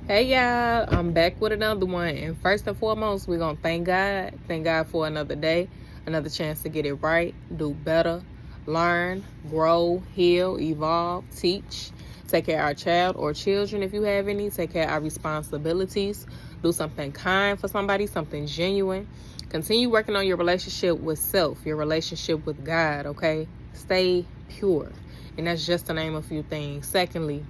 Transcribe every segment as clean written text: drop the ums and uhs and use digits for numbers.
Hey y'all, I'm back with another one, and first and foremost, we're gonna thank God for another day, another chance to get it right, do better, learn, grow, heal, evolve, teach, take care of our child or children if you have any, take care of our responsibilities, do something kind for somebody, something genuine, continue working on your relationship with self, your relationship with God, okay? Stay pure, and that's just to name a few things. Secondly,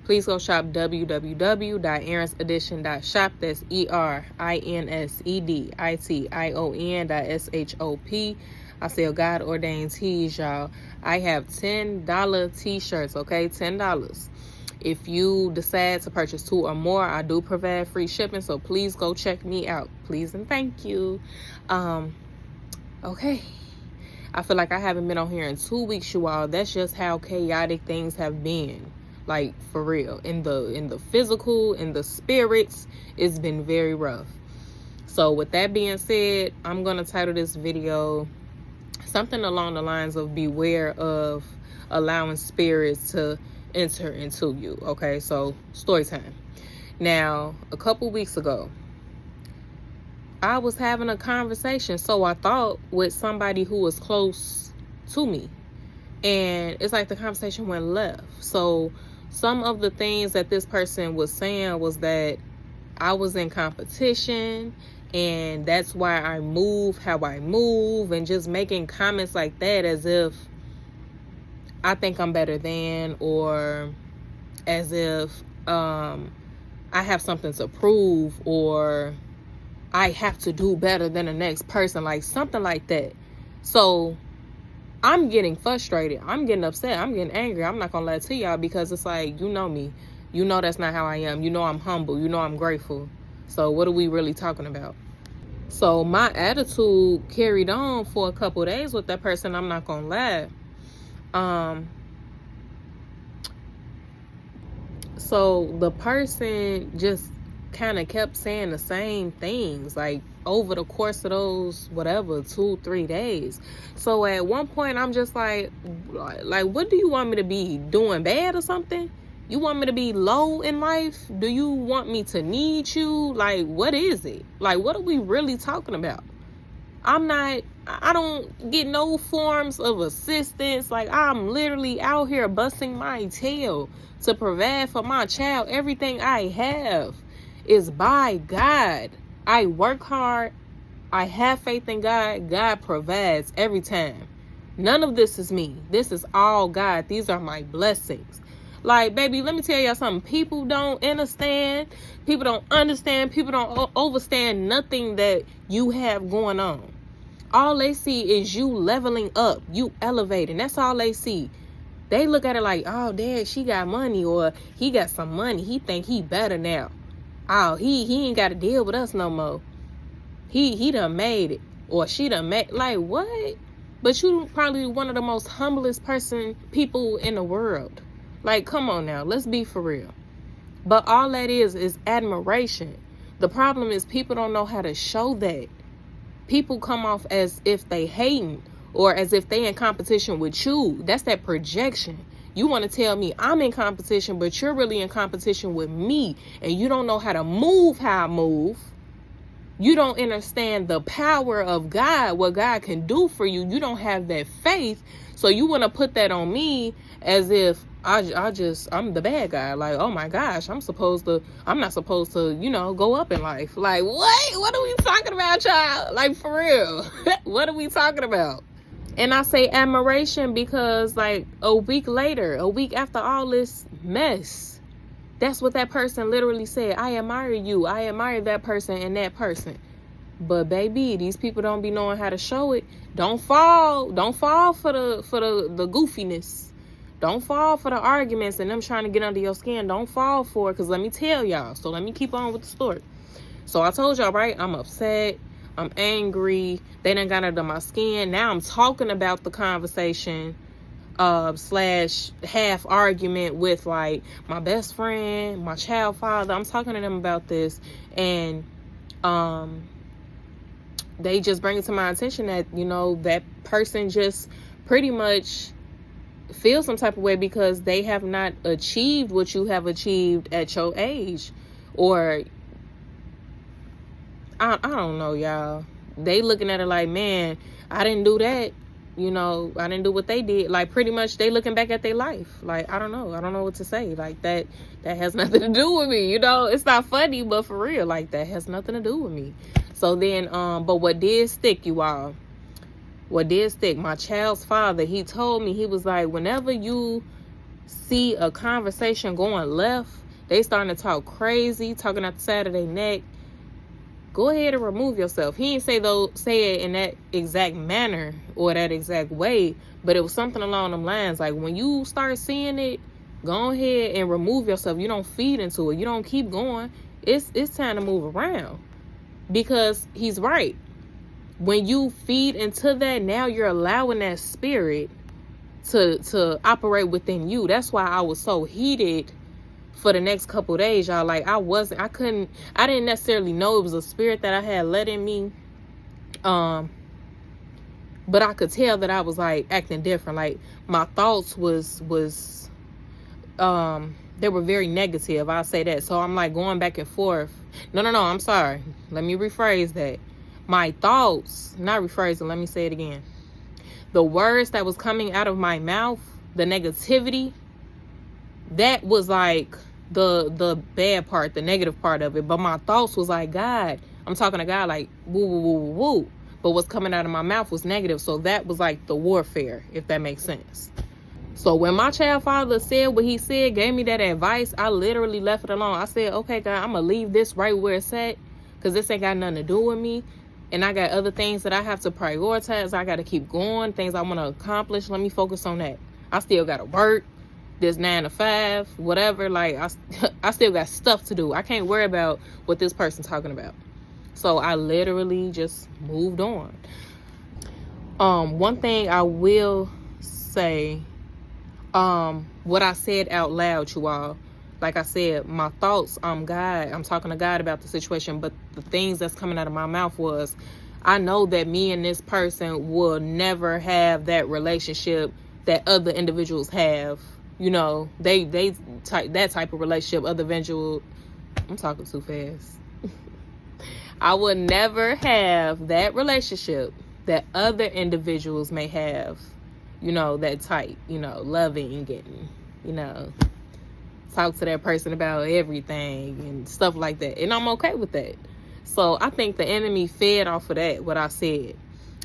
please go shop www.erinsedition.shop. That's ERINSEDITION.SHOP. I sell God ordained tees, y'all. I have $10 t-shirts, okay? $10. If you decide to purchase 2 or more, I do provide free shipping, so please go check me out. Please and thank you. Okay. I feel like I haven't been on here in 2 weeks, you all. That's just how chaotic things have been. Like, for real. In the physical, in the spirits, it's been very rough. So with that being said, I'm going to title this video something along the lines of beware of allowing spirits to enter into you. Okay, so story time. Now, a couple weeks ago, I was having a conversation, so I thought, with somebody who was close to me. And it's like the conversation went left. So some of the things that this person was saying was that I was in competition, and that's why I move how I move, and just making comments like that as if I think I'm better than, or as if I have something to prove, or I have to do better than the next person, like something like that. So I'm getting frustrated. I'm getting upset. I'm getting angry. I'm not going to lie to y'all, because it's like, you know me. You know that's not how I am. You know I'm humble. You know I'm grateful. So what are we really talking about? So my attitude carried on for a couple days with that person. I'm not going to lie. So the person just kind of kept saying the same things, like, over the course of those, whatever, 2-3 days. So at one point, I'm just like, what do you want me to be doing bad or something? You want me to be low in life? Do you want me to need you? Like, what is it? Like, what are we really talking about? I don't get no forms of assistance. Like, I'm literally out here busting my tail to provide for my child. Everything I have is by God. I work hard. I have faith in God. God provides every time. None of this is me. This is all God. These are my blessings. Like, baby, let me tell y'all something. People don't understand. People don't understand. People don't overstand nothing that you have going on. All they see is you leveling up, you elevating. That's all they see. They look at it like, oh, dad, she got money, or he got some money. He think he better now. Oh, he ain't got to deal with us no more. He done made it, or she done made. Like, what? But you probably one of the most humblest people in the world. Like, come on now, let's be for real. But all that is admiration. The problem is people don't know how to show that. People come off as if they hating, or as if they in competition with you. That's that projection. You want to tell me I'm in competition, but you're really in competition with me, and you don't know how to move how I move. You don't understand the power of God, what God can do for you. You don't have that faith, so you want to put that on me as if I'm the bad guy. Like, oh my gosh, I'm not supposed to, go up in life. Like, what are we talking about, child? Like, for real, what are we talking about? And I say admiration because, like, a week after all this mess, that's what that person literally said. I admire you. I admire that person and that person. But baby, these people don't be knowing how to show it. Don't fall for the goofiness. Don't fall for the arguments and them trying to get under your skin. Don't fall for it, because let me tell y'all. So let me keep on with the story. So I told y'all, right? I'm upset. I'm angry. They done got under my skin. Now I'm talking about the conversation / half argument with, like, my best friend, my child father. I'm talking to them about this, and they just bring it to my attention that, that person just pretty much feel some type of way because they have not achieved what you have achieved at your age, Or I don't know, y'all. They looking at it like, man, I didn't do that. You know, I didn't do what they did. Like, pretty much they looking back at their life. Like, I don't know what to say. Like, that has nothing to do with me. You know, it's not funny, but for real, like, that has nothing to do with me. So then, but what did stick, you all? What did stick? My child's father, he told me, he was like, whenever you see a conversation going left, they starting to talk crazy, talking out the side of their neck, go ahead and remove yourself. He didn't say it in that exact manner or that exact way, but it was something along them lines. Like, when you start seeing it, go ahead and remove yourself. You don't feed into it. You don't keep going. It's time to move around. Because he's right. When you feed into that, now you're allowing that spirit to operate within you. That's why I was so heated for the next couple of days, y'all. Like, I didn't necessarily know it was a spirit that I had let in me. But I could tell that I was like acting different. Like, my thoughts was they were very negative. I'll say that. So I'm like going back and forth. No, I'm sorry. Let me rephrase that. My thoughts, not rephrase it, let me say it again. The words that was coming out of my mouth, the negativity, that was like the bad part, the negative part of it. But my thoughts was like, God, I'm talking to God like, woo, woo, woo, woo, woo. But what's coming out of my mouth was negative. So that was like the warfare, if that makes sense. So when my child father said what he said, gave me that advice, I literally left it alone. I said, okay, God, I'm going to leave this right where it's at, because this ain't got nothing to do with me. And I got other things that I have to prioritize. I got to keep going, things I want to accomplish. Let me focus on that. I still got to work. This 9 to 5, whatever. Like, I still got stuff to do. I can't worry about what this person's talking about. So I literally just moved on. One thing I will say, what I said out loud, you all, like I said, my thoughts, God, I'm talking to God about the situation, but the things that's coming out of my mouth was, I know that me and this person will never have that relationship that other individuals have. You know, that type of relationship, other individual. I'm talking too fast. I would never have that relationship that other individuals may have. You know, that type, you know, loving and, you know, talk to that person about everything and stuff like that. And I'm okay with that. So I think the enemy fed off of that, what I said.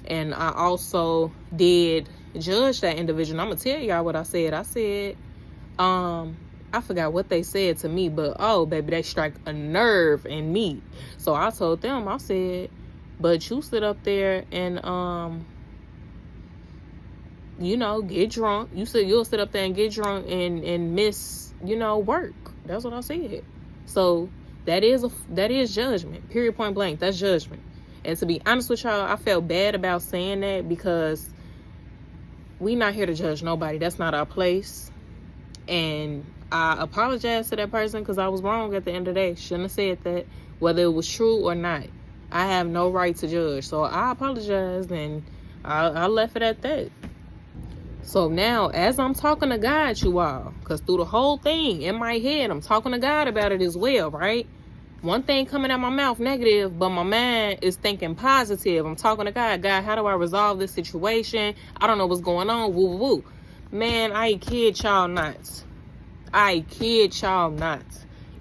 And I also did judge that individual. I'm going to tell y'all what I said. I said, I forgot what they said to me, but oh, baby, they strike a nerve in me. So I told them, I said, but you sit up there and, you know, get drunk. You'll sit up there and get drunk and miss, you know, work. That's what I said. So that is judgment. Period, point blank. That's judgment. And to be honest with y'all, I felt bad about saying that, because we not here to judge nobody. That's not our place. And I apologize to that person, because I was wrong at the end of the day. Shouldn't have said that, whether it was true or not. I have no right to judge. So I apologized, and I left it at that. So now, as I'm talking to God, you all, because through the whole thing in my head, I'm talking to God about it as well, right? One thing coming out my mouth negative, but my mind is thinking positive. I'm talking to God. God, how do I resolve this situation? I don't know what's going on. Woo, woo, woo. Man, I kid y'all not.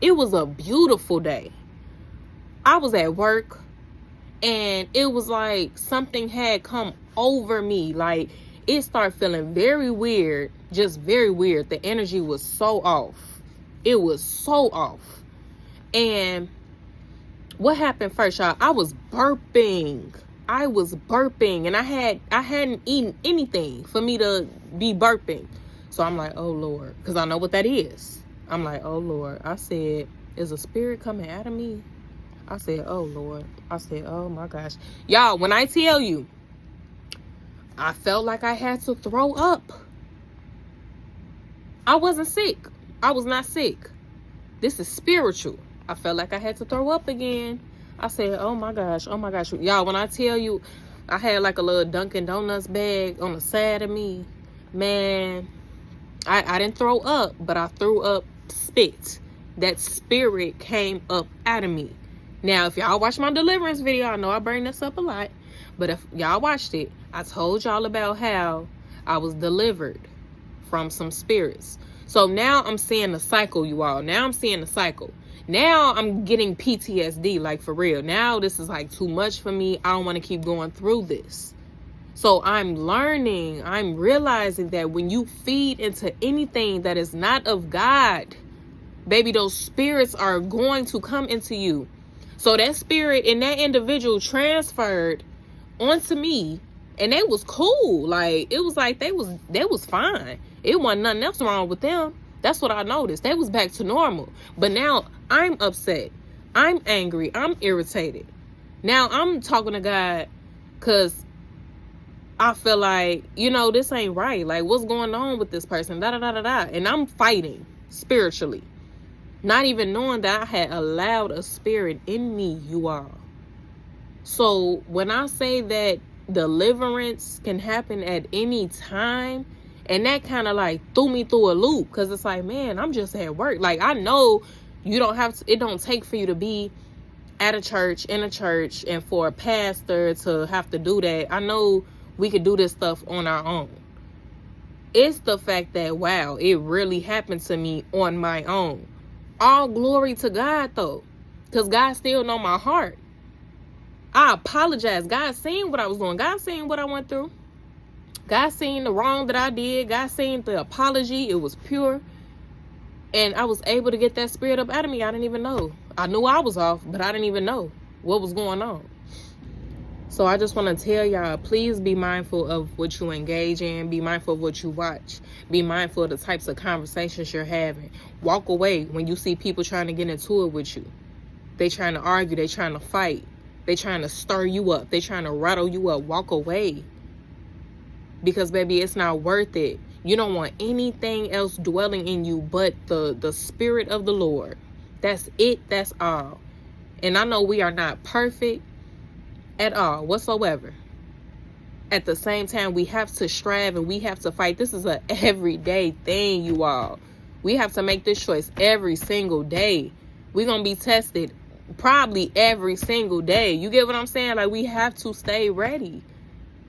It was a beautiful day. I was at work, and it was like something had come over me. Like, it started feeling very weird, just very weird. The energy was so off. It was so off. And what happened first, y'all? I was burping, and I hadn't eaten anything for me to be burping. So I'm like, oh Lord, because I know what that is. I'm like, oh Lord. I said, is a spirit coming out of me? I said, oh Lord. I said, oh my gosh. Y'all, when I tell you, I felt like I had to throw up. I wasn't sick. I was not sick. This is spiritual. I felt like I had to throw up again. I said, oh my gosh. Y'all, when I tell you, I had like a little Dunkin' Donuts bag on the side of me. Man, I didn't throw up, but I threw up spit. that spirit came up out of me. Now, if y'all watch my deliverance video, I know I bring this up a lot, but if y'all watched it, I told y'all about how I was delivered from some spirits. So now I'm seeing the cycle, you all. Now I'm seeing the cycle. Now I'm getting PTSD, like for real. Now this is like too much for me. I don't want to keep going through this. So I'm learning, I'm realizing that when you feed into anything that is not of God, baby, those spirits are going to come into you. So that spirit and that individual transferred onto me, and they was cool. Like, it was like they was fine. It wasn't nothing else wrong with them. That's what I noticed. They was back to normal. But now I'm upset. I'm angry. I'm irritated. Now I'm talking to God because I feel like, this ain't right. Like, what's going on with this person? Da da da da da. And I'm fighting spiritually, not even knowing that I had allowed a spirit in me, you all. So when I say that deliverance can happen at any time, and that kind of like threw me through a loop, because it's like, man, I'm just at work. Like, I know you don't have to, it don't take for you to be at a church, in a church, and for a pastor to have to do that. I know we could do this stuff on our own. It's the fact that, wow, it really happened to me on my own. All glory to God, though, because God still know my heart. I apologize. God seen what I was doing. God seen what I went through. God seen the wrong that I did. God seen the apology. It was pure. And I was able to get that spirit up out of me. I didn't even know. I knew I was off, but I didn't even know what was going on. So I just want to tell y'all, please be mindful of what you engage in. Be mindful of what you watch. Be mindful of the types of conversations you're having. Walk away when you see people trying to get into it with you. They trying to argue. They trying to fight. They trying to stir you up. They trying to rattle you up. Walk away. Because, baby, it's not worth it. You don't want anything else dwelling in you but the Spirit of the Lord. That's it. That's all. And I know we are not perfect at all whatsoever. At the same time, we have to strive and we have to fight. This is an everyday thing, you all. We have to make this choice every single day. We're going to be tested probably every single day. You get what I'm saying? Like, we have to stay ready.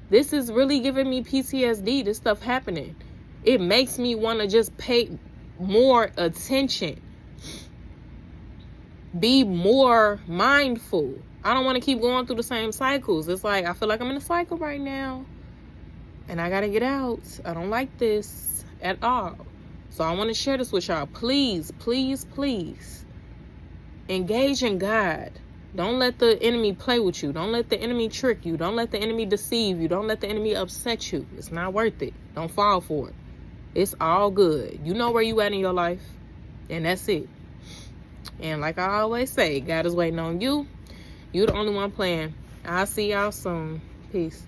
This is really giving me PTSD, this stuff happening. It makes me want to just pay more attention. Be more mindful. I don't want to keep going through the same cycles. It's like, I feel like I'm in a cycle right now. And I got to get out. I don't like this at all. So I want to share this with y'all. Please, please, please. Engage in God. Don't let the enemy play with you. Don't let the enemy trick you. Don't let the enemy deceive you. Don't let the enemy upset you. It's not worth it. Don't fall for it. It's all good. You know where you at in your life. And that's it. And like I always say, God is waiting on you. You're the only one playing. I'll see y'all soon. Peace.